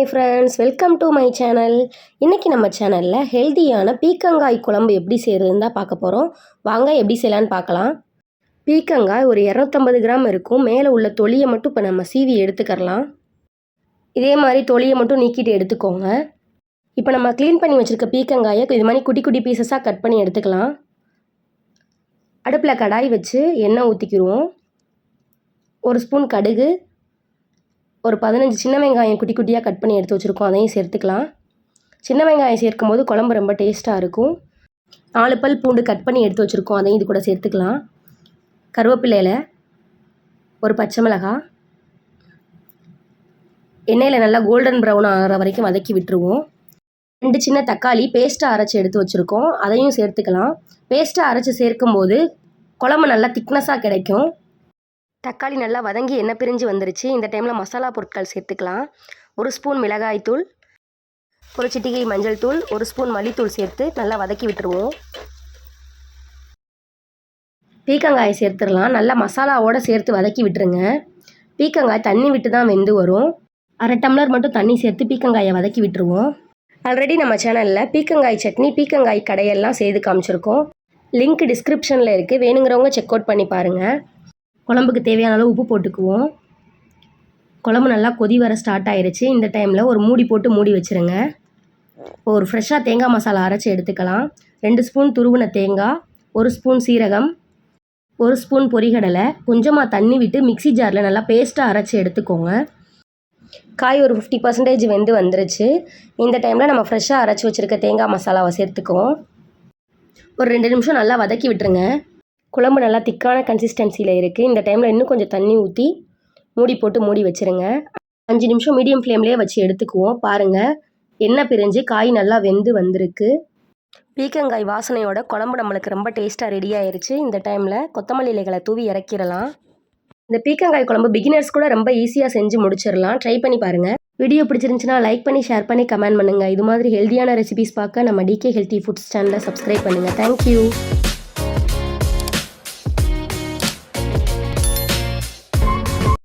Hi friends, welcome to my channel. இன்றைக்கி நம்ம சேனலில் ஹெல்த்தியான பீக்கங்காய் குழம்பு எப்படி செய்கிறதுன்னு தான் பார்க்க போகிறோம். வாங்க எப்படி செய்யலான்னு பார்க்கலாம். பீக்கங்காய் ஒரு 250 கிராம் இருக்கும். மேலே உள்ள தொலியை மட்டும் இப்போ நம்ம சீவி எடுத்துக்கலாம். இதே மாதிரி தொலியை மட்டும் நீக்கிட்டு எடுத்துக்கோங்க. இப்போ நம்ம க்ளீன் பண்ணி வச்சுருக்க பீக்கங்காயை இது மாதிரி குட்டி குட்டி பீசஸாக கட் பண்ணி எடுத்துக்கலாம். அடுப்பில் கடாய் வச்சு எண்ணெய் ஊற்றிக்கிடுவோம். ஒரு ஸ்பூன் கடுகு, ஒரு 15 சின்ன வெங்காயம் குட்டி குட்டியாக கட் பண்ணி எடுத்து வச்சுருக்கோம், அதையும் சேர்த்துக்கலாம். சின்ன வெங்காயம் சேர்க்கும்போது குழம்பு ரொம்ப டேஸ்ட்டாக இருக்கும். 4 பல் பூண்டு கட் பண்ணி எடுத்து வச்சுருக்கோம், அதையும் இது கூட சேர்த்துக்கலாம். கருவேப்பிலையில் ஒரு பச்சை மிளகாய், எண்ணெயில் நல்லா கோல்டன் ப்ரௌன் ஆகிற வரைக்கும் வதக்கி விட்டுருவோம். 2 சின்ன தக்காளி பேஸ்ட்டாக அரைச்சி எடுத்து வச்சுருக்கோம், அதையும் சேர்த்துக்கலாம். பேஸ்ட்டாக அரைச்சி சேர்க்கும்போது குழம்பு நல்லா திக்னஸாக கிடைக்கும். தக்காளி நல்லா வதங்கி எண்ணெய் பிரிஞ்சு வந்துருச்சு. இந்த டைமில் மசாலா பொருட்கள் சேர்த்துக்கலாம். 1 ஸ்பூன் மிளகாய்த்தூள், ஒரு சிட்டிகை மஞ்சள் தூள், 1 ஸ்பூன் மல்லித்தூள் சேர்த்து நல்லா வதக்கி விட்டுருவோம். பீக்கங்காயை சேர்த்துடலாம். நல்லா மசாலாவோடு சேர்த்து வதக்கி விட்டுருங்க. பீக்கங்காய் தண்ணி விட்டு தான் வெந்து வரும். 1/2 டம்ளர் மட்டும் தண்ணி சேர்த்து பீக்கங்காயை வதக்கி விட்டுருவோம். ஆல்ரெடி நம்ம சேனலில் பீக்கங்காய் சட்னி, பீக்கங்காய் கடையெல்லாம் செய்து காமிச்சிருக்கோம். லிங்க் டிஸ்கிரிப்ஷனில் இருக்குது, வேணுங்கிறவங்க செக் அவுட் பண்ணி பாருங்கள். குழம்புக்கு தேவையான அளவு உப்பு போட்டுக்குவோம். குழம்பு நல்லா கொதி வர ஸ்டார்ட் ஆயிடுச்சு. இந்த டைமில் ஒரு மூடி போட்டு மூடி வச்சுருங்க. இப்போ ஒரு ஃப்ரெஷ்ஷாக தேங்காய் மசாலா அரைச்சி எடுத்துக்கலாம். 2 ஸ்பூன் துருவின தேங்காய், 1 ஸ்பூன் சீரகம், 1 ஸ்பூன் பொரிகடலை, கொஞ்சமாக தண்ணி விட்டு மிக்ஸி ஜாரில் நல்லா பேஸ்ட்டாக அரைச்சி எடுத்துக்கோங்க. காய் ஒரு 50% வெந்து வந்துருச்சு. இந்த டைமில் நம்ம ஃப்ரெஷ்ஷாக அரைச்சி வச்சுருக்க தேங்காய் மசாலாவை சேர்த்துக்குவோம். ஒரு 2 நிமிஷம் நல்லா வதக்கி விட்டுருங்க. குழம்பு நல்லா திக்கான கன்சிஸ்டன்சியில் இருக்குது. இந்த டைமில் இன்னும் கொஞ்சம் தண்ணி ஊற்றி மூடி போட்டு மூடி வச்சுருங்க. 5 நிமிஷம் மீடியம் ஃப்ளேம்லேயே வச்சு எடுத்துக்குவோம். பாருங்கள், எண்ணெய் பிரிஞ்சு காய் நல்லா வெந்து வந்திருக்கு. பீக்கங்காய் வாசனையோட குழம்பு நம்மளுக்கு ரொம்ப டேஸ்ட்டாக ரெடி ஆயிடுச்சு. இந்த டைமில் கொத்தமல்லி இலைகளை தூவி இறக்கிடலாம். இந்த பீக்கங்காய் குழம்பு பிகினர்ஸ் கூட ரொம்ப ஈஸியாக செஞ்சு முடிச்சிடலாம். ட்ரை பண்ணி பாருங்கள். வீடியோ பிடிச்சிருந்துச்சுன்னா லைக் பண்ணி, ஷேர் பண்ணி, கமெண்ட் பண்ணுங்கள். இது மாதிரி ஹெல்த்தியான ரெசிபிஸ் பார்க்க நம்ம டிகே ஹெல்த்தி ஃபுட்ஸ் சேனலை சப்ஸ்கிரைப் பண்ணுங்கள். தேங்க்யூ.